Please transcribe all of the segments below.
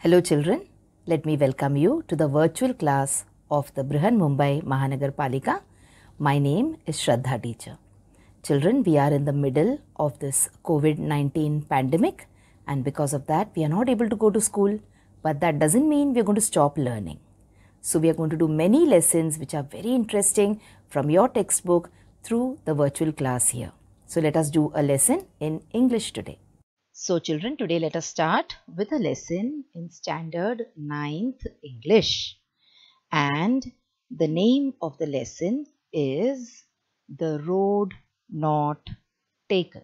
Hello children, let me welcome you to the virtual class of the Brihan Mumbai Mahanagar Palika. My name is Shraddha teacher. Children, we are in the middle of this COVID-19 pandemic, and because of that we are not able to go to school, but that doesn't mean we are going to stop learning. So we are going to do many lessons which are very interesting from your textbook through the virtual class here. So let us do a lesson in English today. So children, today let us start with a lesson in standard 9th English, and the name of the lesson is The Road Not Taken.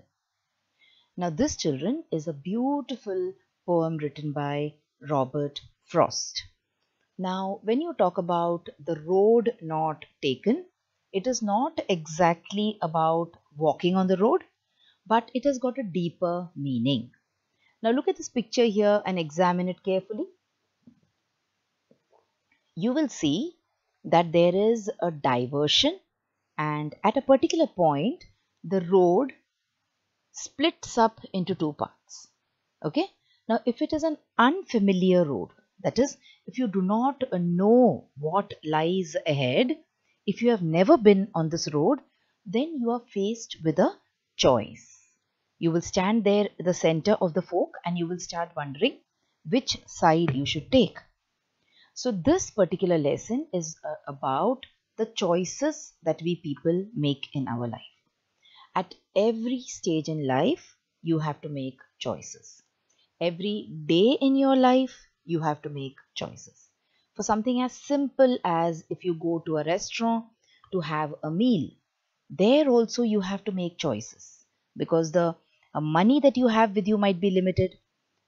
Now this, children, is a beautiful poem written by Robert Frost. Now when you talk about the road not taken, it is not exactly about walking on the road, but it has got a deeper meaning. Now look at this picture here and examine it carefully. You will see that there is a diversion, and at a particular point the road splits up into two parts. Okay. Now if it is an unfamiliar road, that is, if you do not know what lies ahead, if you have never been on this road, then you are faced with a choice. You will stand there at the center of the fork and you will start wondering which side you should take. So this particular lesson is about the choices that we people make in our life. At every stage in life, you have to make choices. Every day in your life, you have to make choices. For something as simple as if you go to a restaurant to have a meal, there also you have to make choices, because the money that you have with you might be limited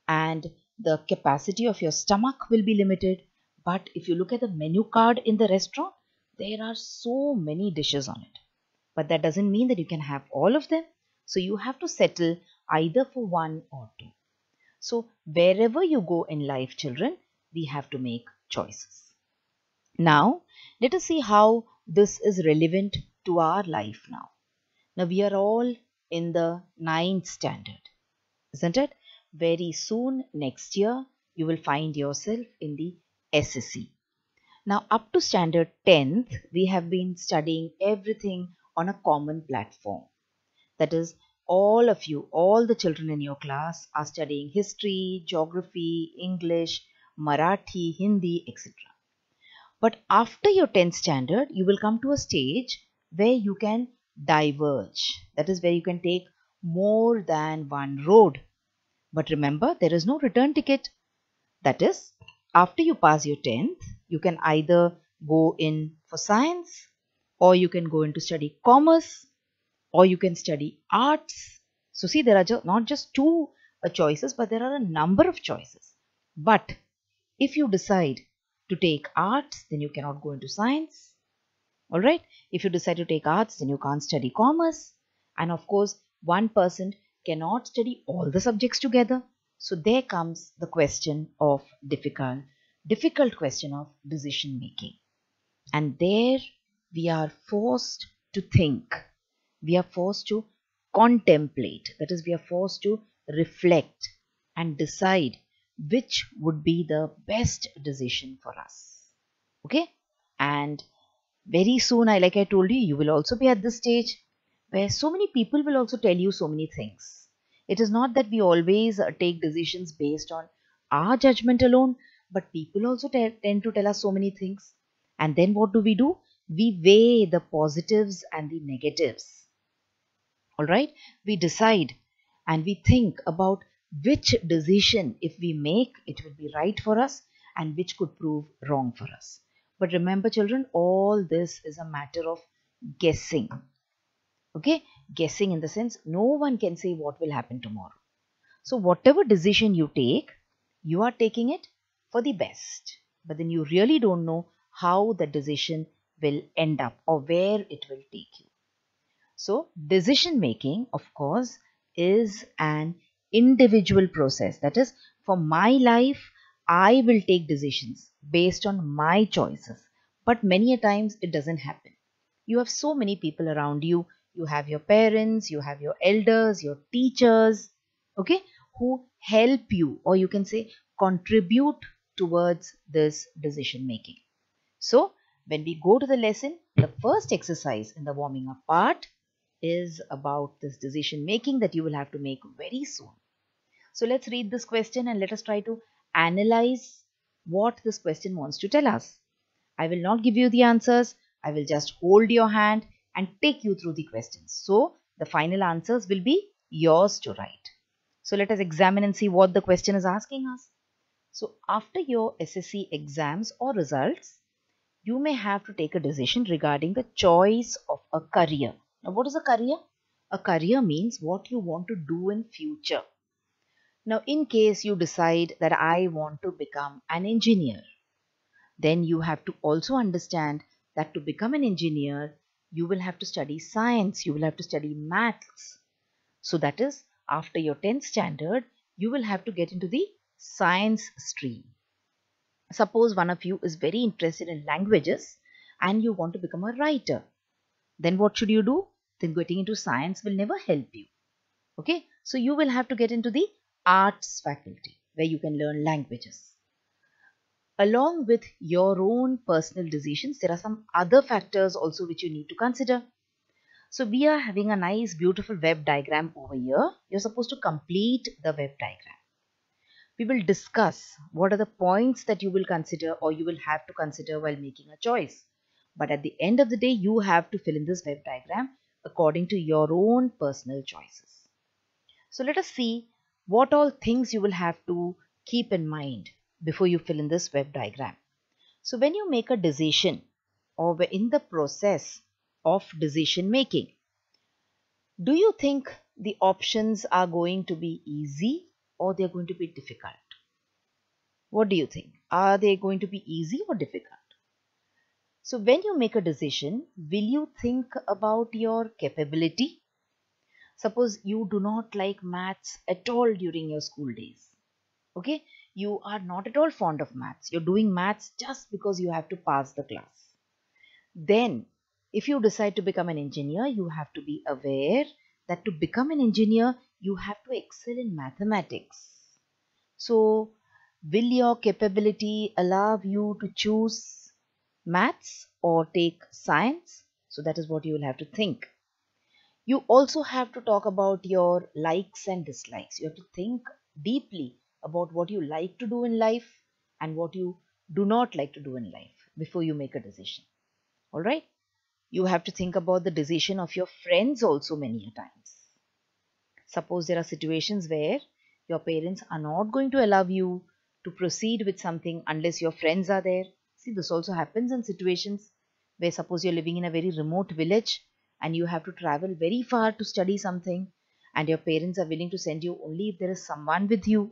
and the capacity of your stomach will be limited. But if you look at the menu card in the restaurant, there are so many dishes on it. But that doesn't mean that you can have all of them. So you have to settle either for one or two. So wherever you go in life, children, we have to make choices. Now, let us see how this is relevant to our life now. Now, we are all in the 9th standard, isn't it? Very soon, next year, you will find yourself in the SSC. Now, up to standard 10th, we have been studying everything on a common platform. That is, all of you, all the children in your class are studying history, geography, English, Marathi, Hindi, etc. But after your 10th standard, you will come to a stage where you can diverge. That is, where you can take more than one road. But remember, there is no return ticket. That is, after you pass your 10th, you can either go in for science, or you can go into study commerce, or you can study arts. So see, there are not just two choices, but there are a number of choices. But if you decide to take arts, then you cannot go into science. Alright, if you decide to take arts, then you can't study commerce. And of course, one person cannot study all the subjects together. So there comes the question of difficult question of decision making. And there we are forced to think. We are forced to contemplate. That is, we are forced to reflect and decide which would be the best decision for us. Okay? And very soon, like I told you, you will also be at this stage where so many people will also tell you so many things. It is not that we always take decisions based on our judgment alone, but people also tend to tell us so many things. And then what do? We weigh the positives and the negatives. Alright, we decide and we think about which decision, if we make, it will be right for us, and which could prove wrong for us. But remember, children, all this is a matter of guessing. Okay, guessing in the sense no one can say what will happen tomorrow. So whatever decision you take, you are taking it for the best. But then you really don't know how the decision will end up or where it will take you. So decision making, of course, is an individual process. That is, for my life, I will take decisions based on my choices. But many a times it doesn't happen. You have so many people around you. You have your parents, you have your elders, your teachers, okay, who help you, or you can say contribute towards this decision making. So, when we go to the lesson, the first exercise in the warming up part is about this decision making that you will have to make very soon. So, let's read this question and let us try to analyze what this question wants to tell us. I will not give you the answers. I will just hold your hand and take you through the questions. So, the final answers will be yours to write. So, let us examine and see what the question is asking us. So, after your SSC exams or results, you may have to take a decision regarding the choice of a career. Now, what is a career? A career means what you want to do in future. Now, in case you decide that I want to become an engineer, then you have to also understand that to become an engineer, you will have to study science, you will have to study maths. So that is, after your 10th standard, you will have to get into the science stream. Suppose one of you is very interested in languages and you want to become a writer. Then what should you do? Then getting into science will never help you. Okay, so you will have to get into the arts faculty where you can learn languages. Along with your own personal decisions, there are some other factors also which you need to consider. So we are having a nice beautiful web diagram over here. You're supposed to complete the web diagram. We will discuss what are the points that you will consider or you will have to consider while making a choice. But at the end of the day, you have to fill in this web diagram according to your own personal choices. So let us see what all things you will have to keep in mind before you fill in this web diagram. So when you make a decision or in the process of decision making, do you think the options are going to be easy or they're going to be difficult? What do you think? Are they going to be easy or difficult? So when you make a decision, will you think about your capability? Suppose you do not like maths at all during your school days. Okay, you are not at all fond of maths. You're doing maths just because you have to pass the class. Then, if you decide to become an engineer, you have to be aware that to become an engineer, you have to excel in mathematics. So, will your capability allow you to choose maths or take science? So, that is what you will have to think. You also have to talk about your likes and dislikes. You have to think deeply about what you like to do in life and what you do not like to do in life before you make a decision. All right? You have to think about the decision of your friends also many times. Suppose there are situations where your parents are not going to allow you to proceed with something unless your friends are there. See, this also happens in situations where suppose you're living in a very remote village and you have to travel very far to study something and your parents are willing to send you only if there is someone with you.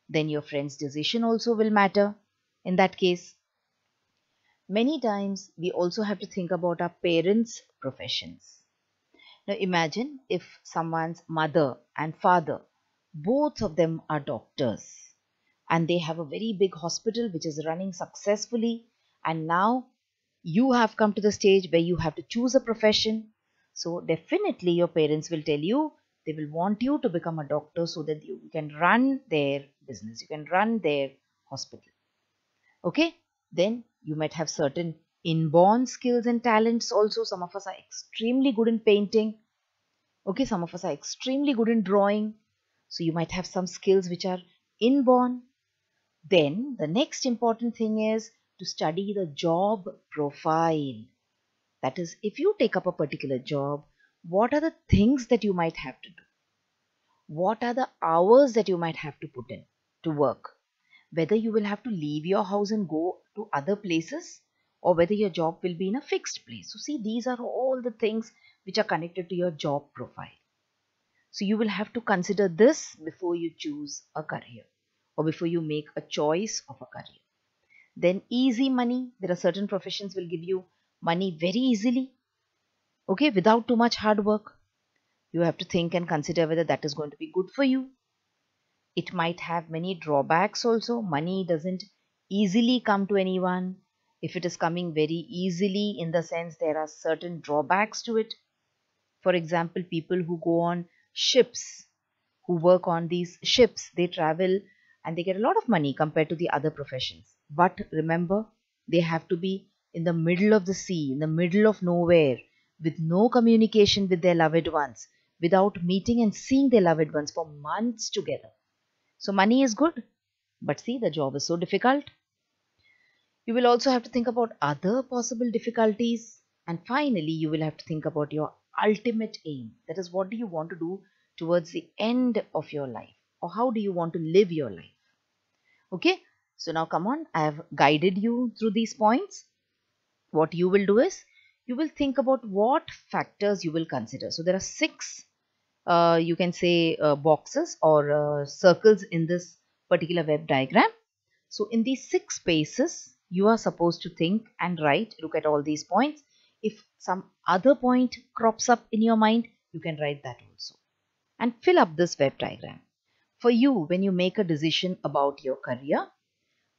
Then your friend's decision also will matter in that case. Many times we also have to think about our parents' professions. Now imagine if someone's mother and father, both of them are doctors and they have a very big hospital which is running successfully, and now you have come to the stage where you have to choose a profession. So definitely your parents will tell you, they will want you to become a doctor so that you can run their business, you can run their hospital. Okay, then you might have certain inborn skills and talents also. Some of us are extremely good in painting. Okay, some of us are extremely good in drawing. So you might have some skills which are inborn. Then the next important thing is to study the job profile. That is, if you take up a particular job, what are the things that you might have to do? What are the hours that you might have to put in to work? Whether you will have to leave your house and go to other places or whether your job will be in a fixed place. So see, these are all the things which are connected to your job profile. So you will have to consider this before you choose a career or before you make a choice of a career. Then easy money. There are certain professions will give you money very easily. Okay, without too much hard work. You have to think and consider whether that is going to be good for you. It might have many drawbacks also. Money doesn't easily come to anyone. If it is coming very easily, in the sense there are certain drawbacks to it. For example, people who go on ships, who work on these ships, they travel and they get a lot of money compared to the other professions. But remember, they have to be in the middle of the sea, in the middle of nowhere, with no communication with their loved ones, without meeting and seeing their loved ones for months together. So money is good, but see, the job is so difficult. You will also have to think about other possible difficulties. And finally, you will have to think about your ultimate aim. That is, what do you want to do towards the end of your life? Or how do you want to live your life? Okay, so now come on, I have guided you through these points. What you will do is, you will think about what factors you will consider. So there are six, you can say, boxes or circles in this particular web diagram. So in these six spaces, you are supposed to think and write, look at all these points. If some other point crops up in your mind, you can write that also. And fill up this web diagram. For you, when you make a decision about your career,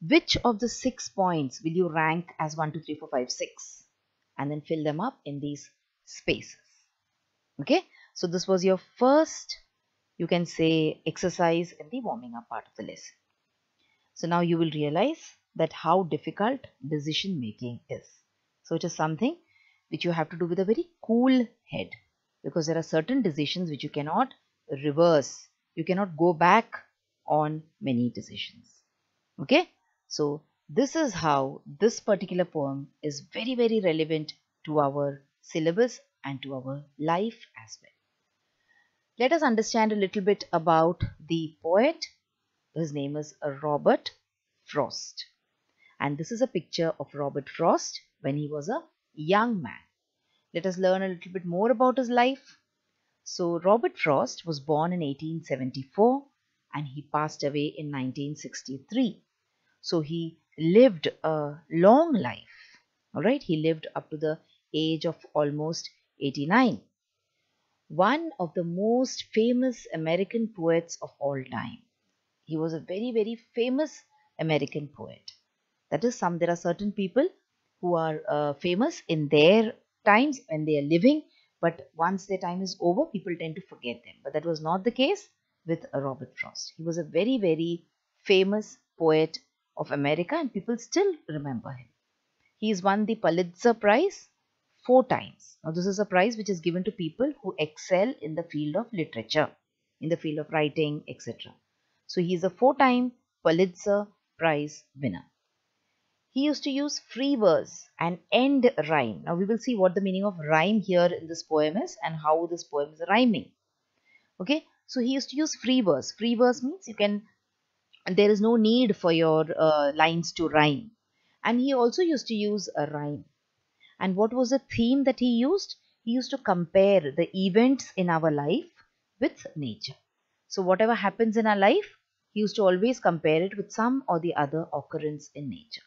which of the 6 points will you rank as 1, 2, 3, 4, 5, 6? And then fill them up in these spaces. Okay, so this was your first, you can say, exercise in the warming up part of the lesson. So now you will realize that how difficult decision making is. So it is something which you have to do with a very cool head, because there are certain decisions which you cannot reverse. You cannot go back on many decisions. Okay, so this is how this particular poem is very, very relevant to our syllabus and to our life as well. Let us understand a little bit about the poet. His name is Robert Frost. And this is a picture of Robert Frost when he was a young man. Let us learn a little bit more about his life. So Robert Frost was born in 1874 and he passed away in 1963. So he lived a long life. Alright, he lived up to the age of almost 89. One of the most famous American poets of all time. He was a very, very famous American poet. That is, there are certain people who are famous in their times when they are living, but once their time is over, people tend to forget them. But that was not the case with Robert Frost. He was a very, very famous poet of America and people still remember him. He has won the Pulitzer Prize 4 times. Now, this is a prize which is given to people who excel in the field of literature, in the field of writing, etc. So he is a 4-time Pulitzer Prize winner. He used to use free verse and end rhyme. Now we will see what the meaning of rhyme here in this poem is and how this poem is rhyming. Okay, so he used to use free verse. Free verse means there is no need for your lines to rhyme. And he also used to use a rhyme. And what was the theme that he used? He used to compare the events in our life with nature. So whatever happens in our life, he used to always compare it with some or the other occurrence in nature.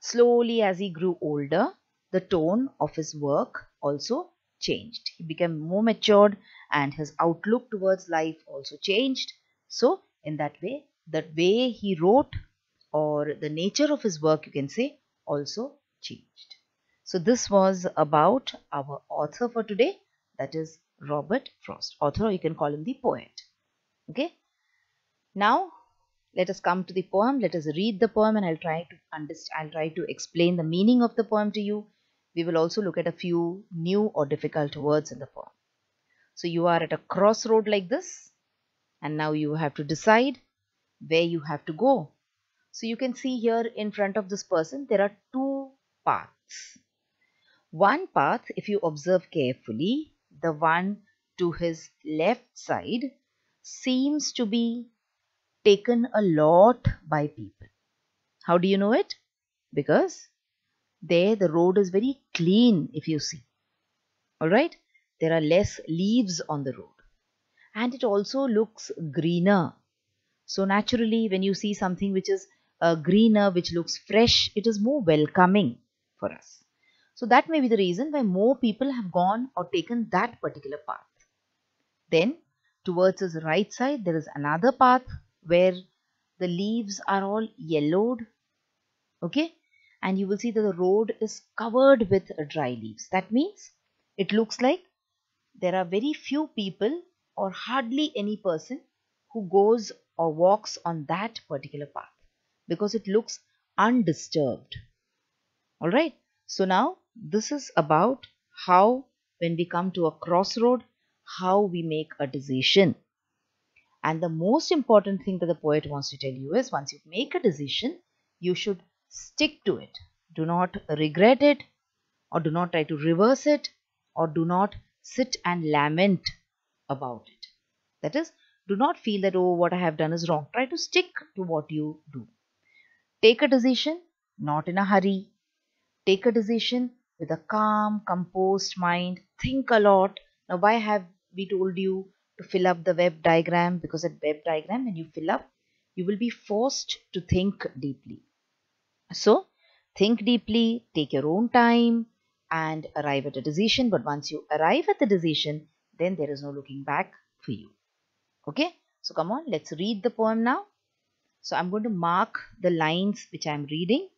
Slowly, as he grew older, the tone of his work also changed. He became more matured and his outlook towards life also changed. So in that way, the way he wrote or the nature of his work, you can say, also changed. So this was about our author for today, that is Robert Frost. Author, you can call him the poet. Okay. Now let us come to the poem. Let us read the poem and I'll try to explain the meaning of the poem to you. We will also look at a few new or difficult words in the poem. So you are at a crossroad like this and now you have to decide where you have to go. So you can see here in front of this person there are 2 paths. One path, if you observe carefully, the one to his left side seems to be taken a lot by people. How do you know it? Because there the road is very clean if you see. Alright, there are less leaves on the road and it also looks greener. So naturally when you see something which is greener, which looks fresh, it is more welcoming for us. So that may be the reason why more people have gone or taken that particular path. Then towards his right side there is another path where the leaves are all yellowed. Okay, and you will see that the road is covered with dry leaves. That means it looks like there are very few people or hardly any person who goes or walks on that particular path because it looks undisturbed. All right. So now this is about how, when we come to a crossroad, how we make a decision. And the most important thing that the poet wants to tell you is, once you make a decision, you should stick to it. Do not regret it, or do not try to reverse it, or do not sit and lament about it. That is, do not feel that, oh, what I have done is wrong. Try to stick to what you do. Take a decision, not in a hurry. Take a decision with a calm, composed mind. Think a lot. Now, why have we told you to fill up the web diagram? Because at web diagram, when you fill up, you will be forced to think deeply. So, think deeply, take your own time, and arrive at a decision. But once you arrive at the decision, then there is no looking back for you. Okay? So, come on, let's read the poem now. So, I'm going to mark the lines which I'm reading.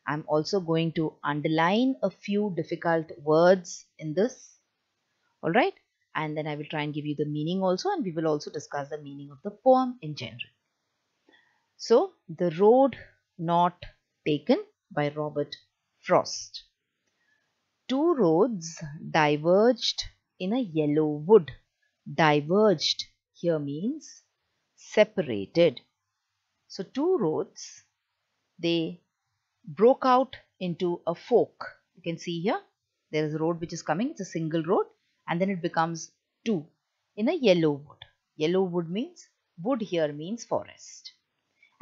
I'm also going to underline a few difficult words in this. All right. And then I will try and give you the meaning also, and we will also discuss the meaning of the poem in general. So, The Road Not Taken by Robert Frost. Two roads diverged in a yellow wood. Diverged here means separated. So, two roads, they broke out into a fork. You can see here, there is a road which is coming, it's a single road, and then it becomes two in a yellow wood. Yellow wood means, wood here means forest.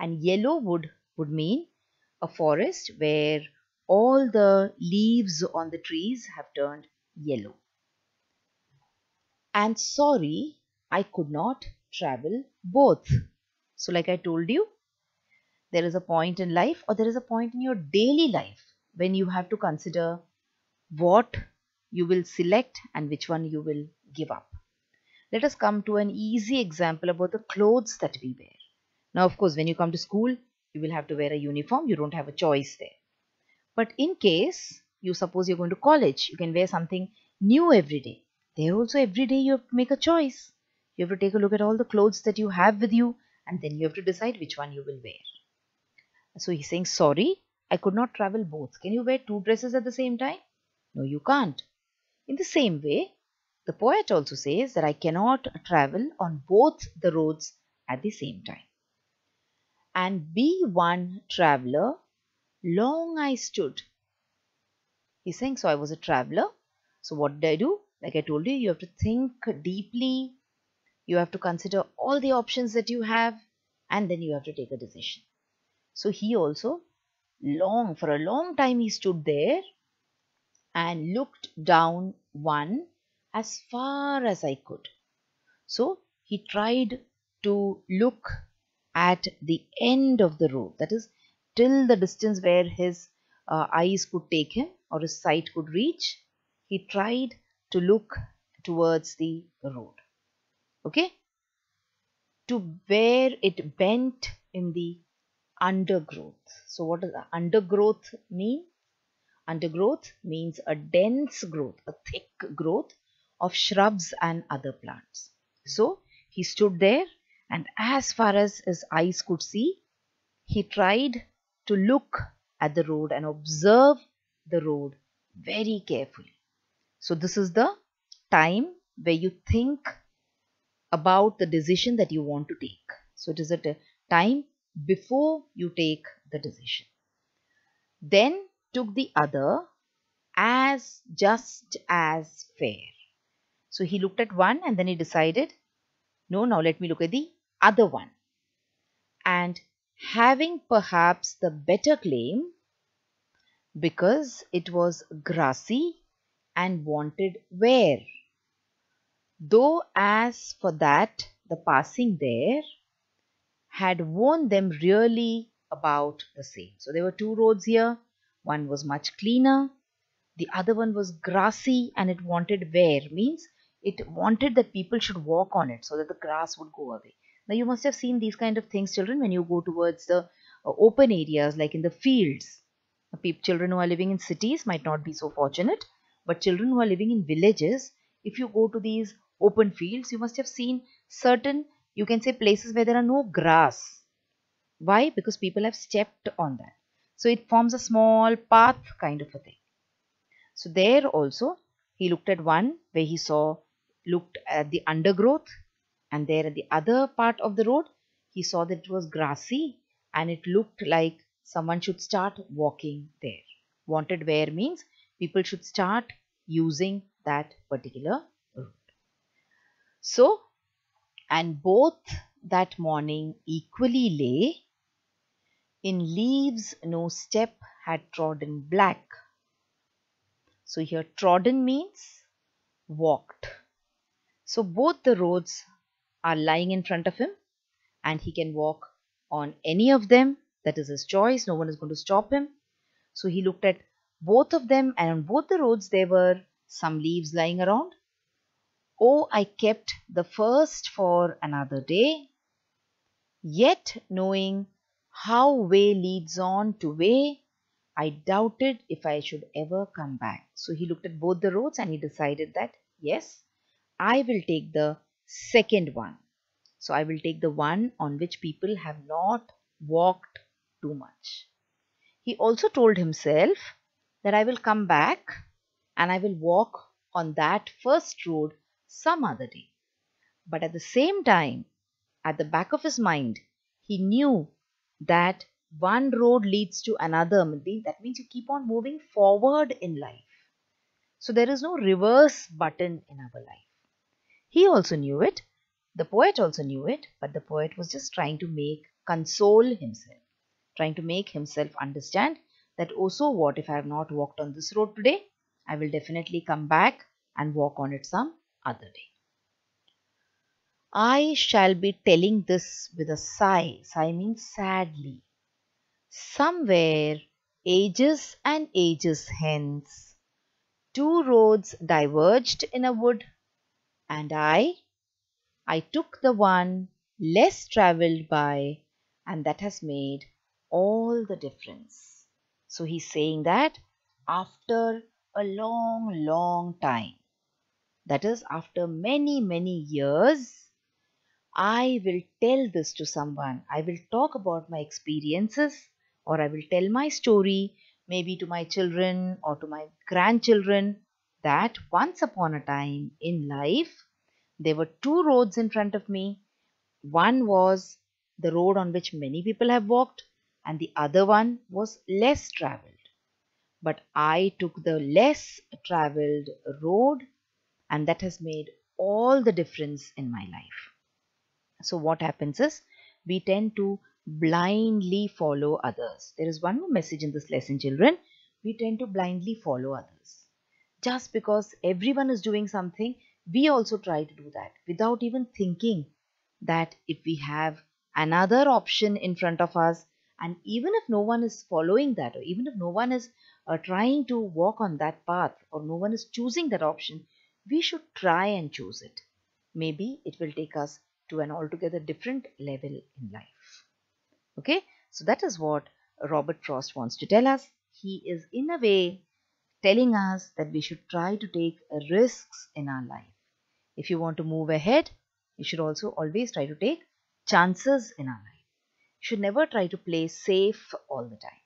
And yellow wood would mean a forest where all the leaves on the trees have turned yellow. And sorry, I could not travel both. So like I told you, there is a point in life, or there is a point in your daily life, when you have to consider what you will select and which one you will give up. Let us come to an easy example about the clothes that we wear. Now, of course, when you come to school, you will have to wear a uniform. You don't have a choice there. But in case you suppose you're going to college, you can wear something new every day. There also, every day you have to make a choice. You have to take a look at all the clothes that you have with you, and then you have to decide which one you will wear. So he's saying, sorry, I could not travel both. Can you wear two dresses at the same time? No, you can't. In the same way, the poet also says that I cannot travel on both the roads at the same time. And be one traveler, long I stood. He's saying, so I was a traveler. So what did I do? Like I told you, you have to think deeply. You have to consider all the options that you have, and then you have to take a decision. So he also, for a long time, he stood there and looked down one as far as I could. So he tried to look at the end of the road, that is, till the distance where his eyes could take him or his sight could reach. He tried to look towards the road. Okay? To where it bent in the undergrowth. So what does undergrowth mean? Undergrowth means a dense growth, a thick growth of shrubs and other plants. So he stood there, and as far as his eyes could see, he tried to look at the road and observe the road very carefully. So this is the time where you think about the decision that you want to take. So it is at a time before you take the decision. Then took the other as just as fair. So he looked at one and then he decided, no, now let me look at the other one. And having perhaps the better claim, because it was grassy and wanted wear. Though as for that, the passing there had worn them really about the same. So there were two roads here. One was much cleaner. The other one was grassy and it wanted wear, means it wanted that people should walk on it so that the grass would go away. Now you must have seen these kind of things, children, when you go towards the open areas like in the fields. Children who are living in cities might not be so fortunate, but children who are living in villages, if you go to these open fields, you must have seen certain You can say places where there are no grass. Why? Because people have stepped on that. So it forms a small path kind of a thing. So there also he looked at one where looked at the undergrowth, and there at the other part of the road he saw that it was grassy and it looked like someone should start walking there. Wanted where means people should start using that particular road. So, and both that morning equally lay in leaves no step had trodden black. So here trodden means walked. So both the roads are lying in front of him and he can walk on any of them. That is his choice. No one is going to stop him. So he looked at both of them, and on both the roads there were some leaves lying around. Oh, I kept the first for another day, yet knowing how way leads on to way, I doubted if I should ever come back. So he looked at both the roads and he decided that yes, I will take the second one. So I will take the one on which people have not walked too much. He also told himself that I will come back and I will walk on that first road some other day. But at the same time, at the back of his mind, he knew that one road leads to another. That means you keep on moving forward in life. So there is no reverse button in our life. He also knew it. The poet also knew it, but the poet was just trying to console himself, trying to make himself understand that also what if I have not walked on this road today? I will definitely come back and walk on it some other day. I shall be telling this with a sigh. Sigh means sadly. Somewhere, ages and ages hence, two roads diverged in a wood, and I took the one less travelled by, and that has made all the difference. So he's saying that after a long, long time, that is, after many, many years, I will tell this to someone. I will talk about my experiences, or I will tell my story, maybe to my children or to my grandchildren, that once upon a time in life, there were two roads in front of me. One was the road on which many people have walked, and the other one was less traveled. But I took the less traveled road, and that has made all the difference in my life. So, what happens is we tend to blindly follow others. There is one more message in this lesson, children. We tend to blindly follow others. Just because everyone is doing something, we also try to do that without even thinking that if we have another option in front of us, and even if no one is following that, or even if no one is trying to walk on that path, or no one is choosing that option, we should try and choose it. Maybe it will take us to an altogether different level in life. Okay, so that is what Robert Frost wants to tell us. He is, in a way, telling us that we should try to take risks in our life. If you want to move ahead, you should also always try to take chances in our life. You should never try to play safe all the time,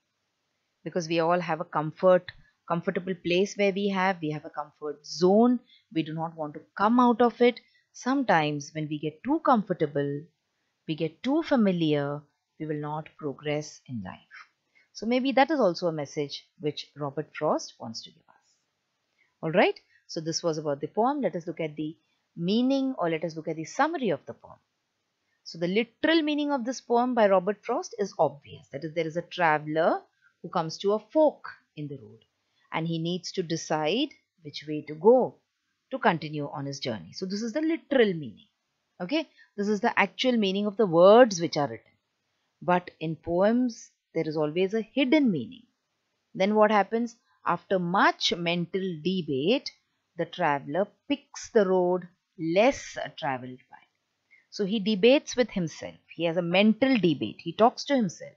because we all have a comfortable place where we have a comfort zone. We do not want to come out of it. Sometimes when we get too comfortable, we get too familiar, we will not progress in life. So maybe that is also a message which Robert Frost wants to give us. All right, so this was about the poem. Let us look at the meaning, or let us look at the summary of the poem. So the literal meaning of this poem by Robert Frost is obvious. That is, there is a traveler who comes to a fork in the road, and he needs to decide which way to go to continue on his journey. So this is the literal meaning. Okay, this is the actual meaning of the words which are written. But in poems, there is always a hidden meaning. Then what happens? After much mental debate, the traveler picks the road less traveled by. So he debates with himself. He has a mental debate. He talks to himself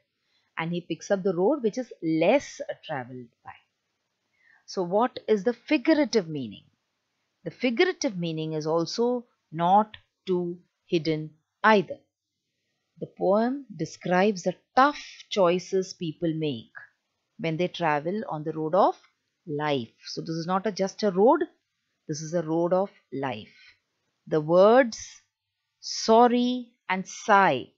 and he picks up the road which is less traveled by. So what is the figurative meaning? The figurative meaning is also not too hidden either. The poem describes the tough choices people make when they travel on the road of life. So this is not just a road, this is a road of life. The words sorry and sigh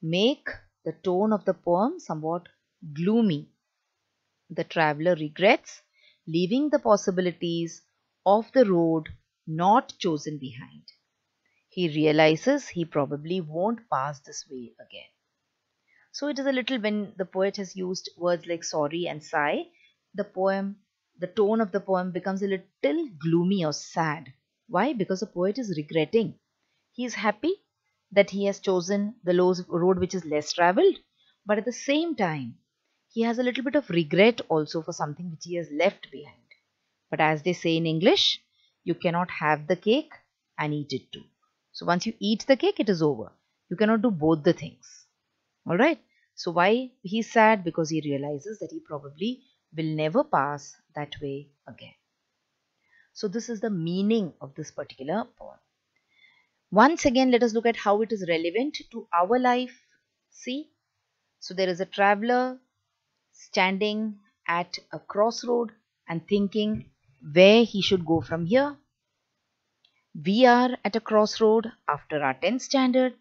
make the tone of the poem somewhat gloomy. The traveler regrets leaving the possibilities of the road not chosen behind. He realizes he probably won't pass this way again. So it is a little, when the poet has used words like sorry and sigh, the tone of the poem becomes a little gloomy or sad. Why? Because the poet is regretting. He is happy that he has chosen the road which is less traveled, but at the same time, he has a little bit of regret also for something which he has left behind. But as they say in English, you cannot have the cake and eat it too. So once you eat the cake, it is over. You cannot do both the things. Alright. So why he's sad? Because he realizes that he probably will never pass that way again. So this is the meaning of this particular poem. Once again, let us look at how it is relevant to our life. See, so there is a traveler standing at a crossroad and thinking where he should go from here. We are at a crossroad after our 10th standard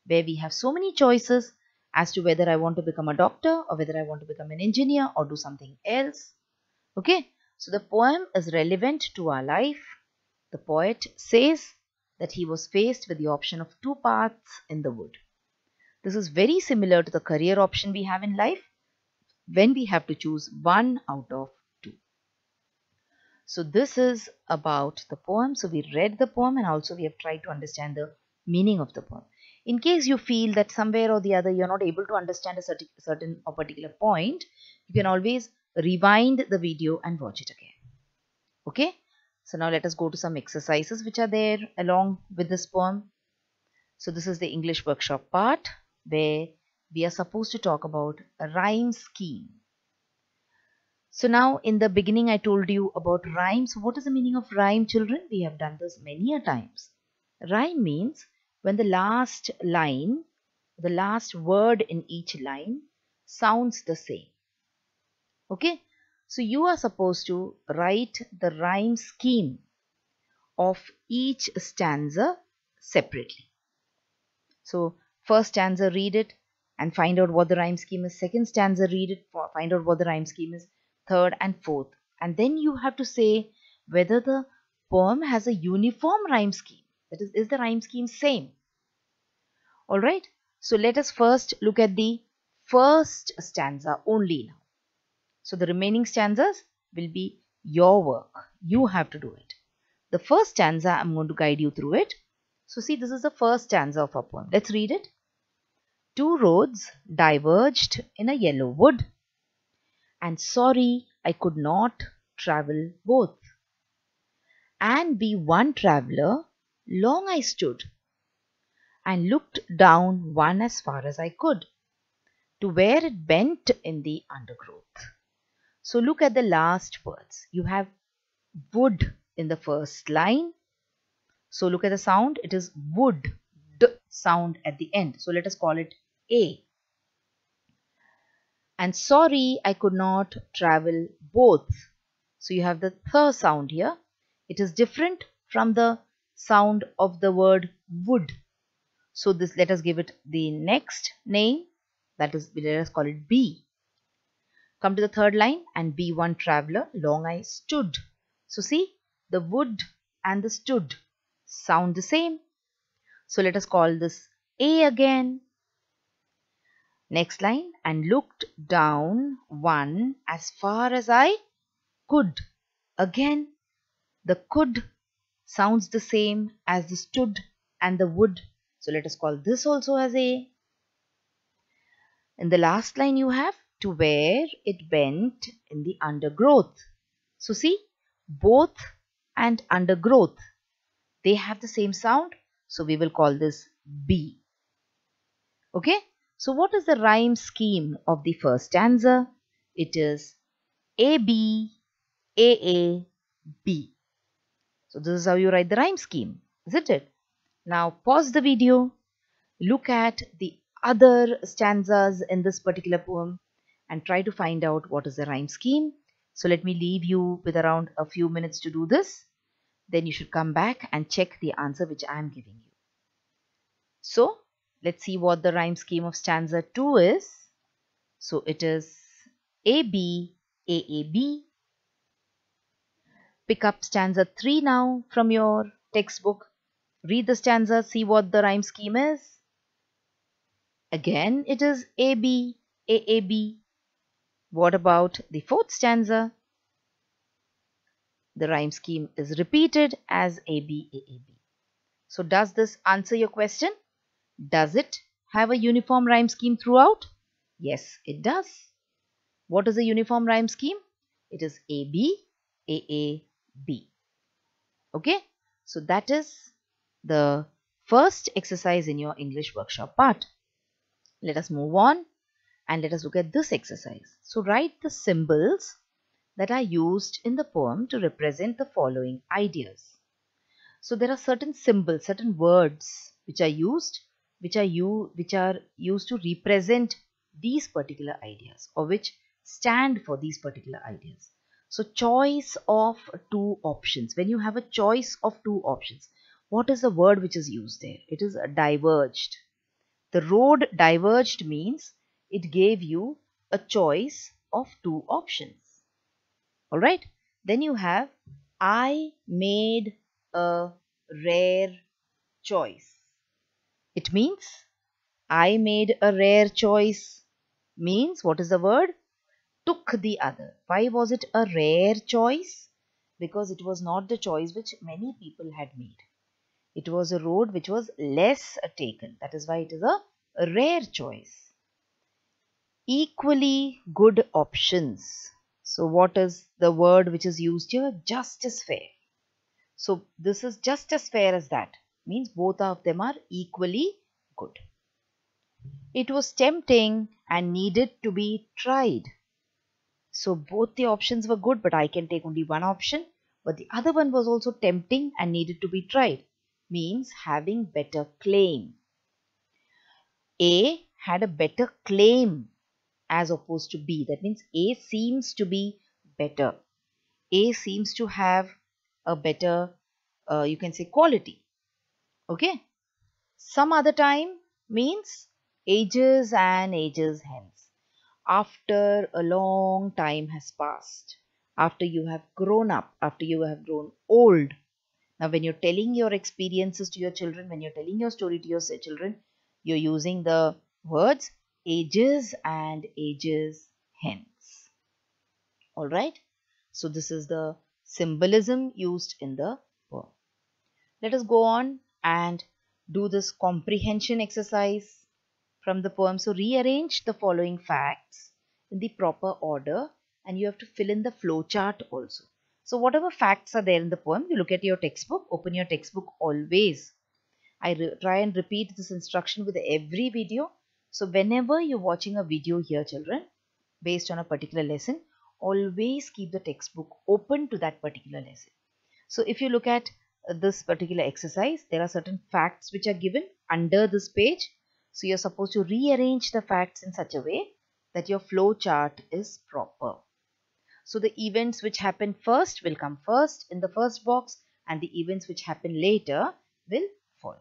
where we have so many choices as to whether I want to become a doctor or whether I want to become an engineer or do something else. Okay, so the poem is relevant to our life. The poet says that he was faced with the option of two paths in the wood. This is very similar to the career option we have in life when we have to choose one out of two. So this is about the poem. So we read the poem and also we have tried to understand the meaning of the poem. In case you feel that somewhere or the other you're not able to understand a certain or particular point, you can always rewind the video and watch it again. Okay. So now let us go to some exercises which are there along with this poem. So this is the English workshop part where we are supposed to talk about a rhyme scheme. So now in the beginning I told you about rhyme. So what is the meaning of rhyme, children? We have done this many a times. Rhyme means when the last line, the last word in each line sounds the same. Okay. So you are supposed to write the rhyme scheme of each stanza separately. So first stanza, read it and find out what the rhyme scheme is. Second stanza, read it, find out what the rhyme scheme is. Third and fourth. And then you have to say whether the poem has a uniform rhyme scheme. That is the rhyme scheme same? Alright. So let us first look at the first stanza only now. So the remaining stanzas will be your work. You have to do it. The first stanza, I'm going to guide you through it. So see, this is the first stanza of our poem. Let's read it. Two roads diverged in a yellow wood, and sorry I could not travel both. And be one traveller, long I stood, and looked down one as far as I could, to where it bent in the undergrowth. So look at the last words. You have wood in the first line. So look at the sound. It is wood, d sound at the end. So let us call it A. And sorry I could not travel both. So you have the th sound here. It is different from the sound of the word wood. So this, let us give it the next name. That is, let us call it B. Come to the third line, and be one traveller, long I stood. So see, the wood and the stood sound the same. So let us call this A again. Next line, and looked down one as far as I could. Again, the could sounds the same as the stood and the would. So let us call this also as A. In the last line you have to where it bent in the undergrowth. So see, both and undergrowth, they have the same sound. So we will call this B. Okay. So what is the rhyme scheme of the first stanza? It is AB, AA, B. So this is how you write the rhyme scheme, isn't it? Now pause the video, look at the other stanzas in this particular poem and try to find out what is the rhyme scheme. So let me leave you with around a few minutes to do this. Then you should come back and check the answer which I am giving you. So let's see what the rhyme scheme of stanza 2 is. So it is AB, AAB. Pick up stanza 3 now from your textbook. Read the stanza, see what the rhyme scheme is. Again, it is AB, AAB. What about the fourth stanza? The rhyme scheme is repeated as AB, AAB. So does this answer your question? Does it have a uniform rhyme scheme throughout? Yes, it does. What is a uniform rhyme scheme? It is AB, AAB. Okay, so that is the first exercise in your English workshop part. Let us move on and let us look at this exercise. So write the symbols that are used in the poem to represent the following ideas. So there are certain symbols, certain words which are used, which are used to represent these particular ideas, or which stand for these particular ideas. So choice of two options. When you have a choice of two options, what is the word which is used there? It is diverged. The road diverged means it gave you a choice of two options. Alright, then you have I made a rare choice. It means I made a rare choice means what is the word? Took the other. Why was it a rare choice? Because it was not the choice which many people had made. It was a road which was less taken. That is why it is a rare choice. Equally good options. So what is the word which is used here? Just as fair. So this is just as fair as that. Means both of them are equally good. It was tempting and needed to be tried. So both the options were good, but I can take only one option. But the other one was also tempting and needed to be tried. Means having better claim. A had a better claim as opposed to B. That means A seems to be better. A seems to have a better, you can say, quality. Okay. Some other time means ages and ages hence. After a long time has passed, after you have grown up, after you have grown old. Now, when you're telling your experiences to your children, when you're telling your story to your children, you're using the words ages and ages hence. Alright. So, this is the symbolism used in the poem. Let us go on and do this comprehension exercise from the poem. So rearrange the following facts in the proper order, and you have to fill in the flow chart also. So whatever facts are there in the poem, you look at your textbook, open your textbook always. I try and repeat this instruction with every video. So whenever you're watching a video here, children, based on a particular lesson, always keep the textbook open to that particular lesson. So if you look at this particular exercise, there are certain facts which are given under this page. So you're supposed to rearrange the facts in such a way that your flow chart is proper. So the events which happen first will come first in the first box, and the events which happen later will follow.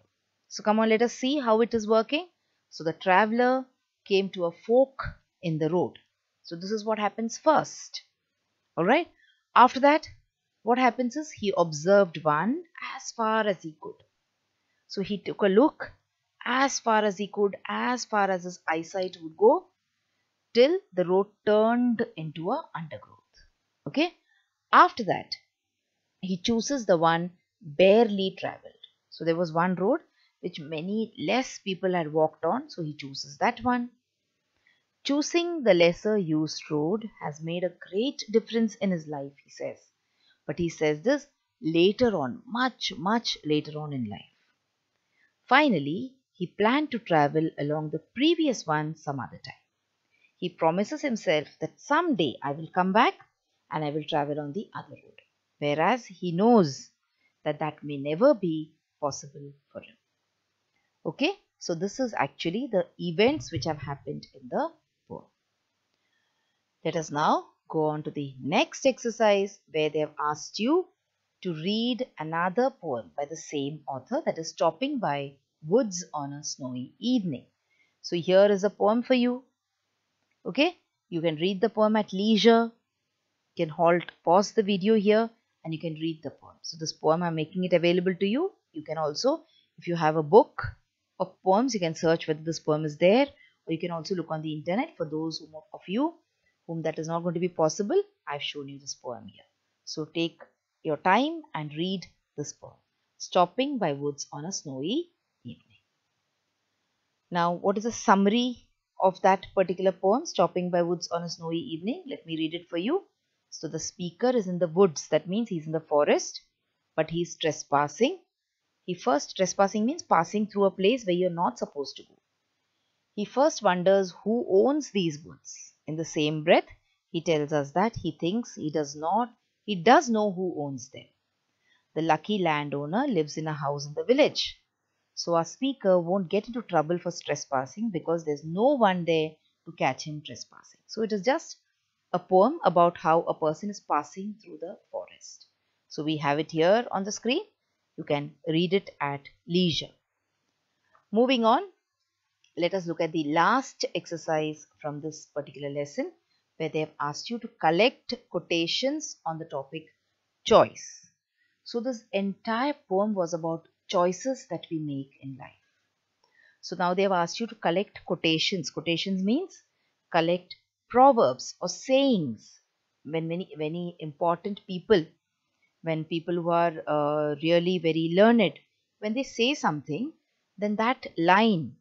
So come on, let us see how it is working. So the traveler came to a fork in the road. So this is what happens first. Alright. After that, what happens is he observed one as far as he could. So he took a look as far as he could, as far as his eyesight would go, till the road turned into a undergrowth. Okay. After that, he chooses the one barely traveled. So there was one road which many less people had walked on. So he chooses that one. Choosing the lesser used road has made a great difference in his life, he says. But he says this later on, much later on in life. Finally, he planned to travel along the previous one some other time. He promises himself that someday I will come back and I will travel on the other road. Whereas he knows that that may never be possible for him. Okay, So this is actually the events which have happened in the poem. Let us now go on to the next exercise, where they have asked you to read another poem by the same author, that is Stopping by Woods on a Snowy Evening. So here is a poem for you. Okay, you can read the poem at leisure. You can pause the video here and you can read the poem. So this poem, I'm making it available to you. You can also, if you have a book of poems, you can search whether this poem is there, or you can also look on the internet. For those of you whom that is not going to be possible, I've shown you this poem here. So take your time and read this poem, Stopping by Woods on a Snowy Evening. Now, what is the summary of that particular poem, Stopping by Woods on a Snowy Evening? Let me read it for you. So the speaker is in the woods. That means he's in the forest, but he's trespassing. Trespassing means passing through a place where you're not supposed to go. He first wonders who owns these woods. In the same breath, he tells us that he thinks he does know who owns them. The lucky landowner lives in a house in the village. So our speaker won't get into trouble for trespassing because there's no one there to catch him trespassing. So it is just a poem about how a person is passing through the forest. So we have it here on the screen. You can read it at leisure. Moving on, let us look at the last exercise from this particular lesson, where they have asked you to collect quotations on the topic choice. So this entire poem was about choices that we make in life. So now they have asked you to collect quotations. Quotations means collect proverbs or sayings. When many important people, when people who are really very learned, when they say something, then that line,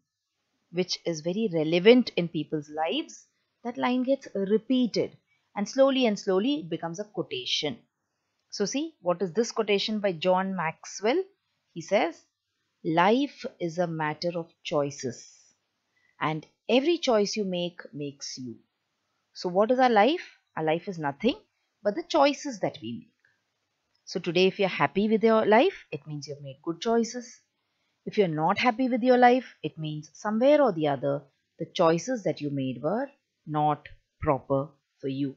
which is very relevant in people's lives, that line gets repeated, and slowly it becomes a quotation. So see, what is this quotation by John Maxwell? He says, life is a matter of choices, and every choice you make makes you. So what is our life? Our life is nothing but the choices that we make. So today, if you're happy with your life, it means you've made good choices. If you're not happy with your life, it means somewhere or the other, the choices that you made were not proper for you.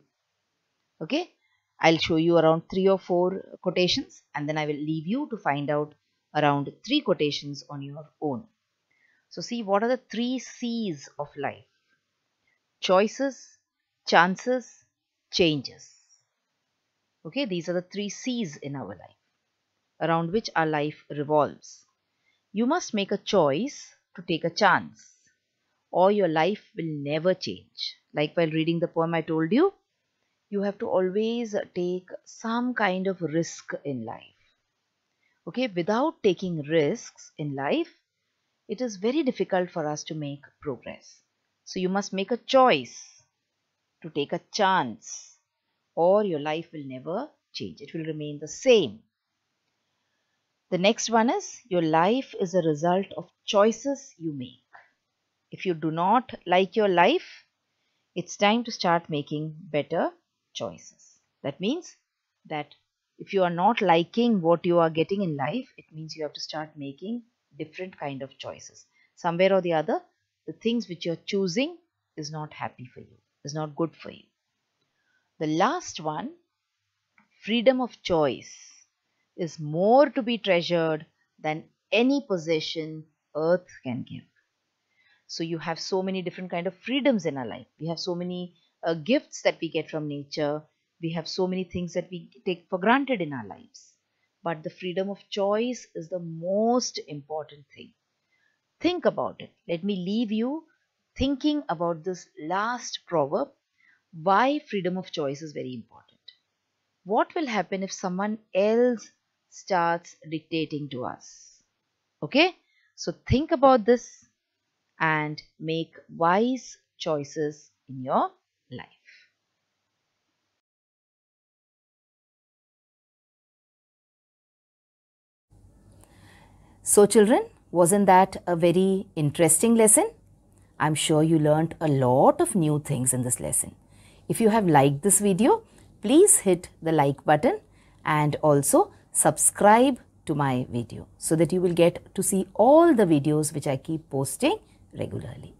Okay, I'll show you around 3 or 4 quotations, and then I will leave you to find out around 3 quotations on your own. So see, what are the 3 C's of life? Choices, chances, changes. Okay, these are the 3 C's in our life, around which our life revolves. You must make a choice to take a chance, or your life will never change. Like while reading the poem I told you, you have to always take some kind of risk in life. Okay, without taking risks in life, it is very difficult for us to make progress. So you must make a choice to take a chance, or your life will never change. It will remain the same. The next one is, your life is a result of choices you make. If you do not like your life, it's time to start making better choices. That means that if you are not liking what you are getting in life, it means you have to start making different kind of choices. Somewhere or the other, the things which you're choosing is not happy for you, is not good for you. The last one, freedom of choice, is more to be treasured than any possession earth can give. So you have so many different kind of freedoms in our life. We have so many gifts that we get from nature. We have so many things that we take for granted in our lives. But the freedom of choice is the most important thing. Think about it. Let me leave you thinking about this last proverb, why freedom of choice is very important. What will happen if someone else starts dictating to us? Okay, so think about this and make wise choices in your life. So children, wasn't that a very interesting lesson? I'm sure you learnt a lot of new things in this lesson. If you have liked this video, please hit the like button and also subscribe to my video so that you will get to see all the videos which I keep posting regularly.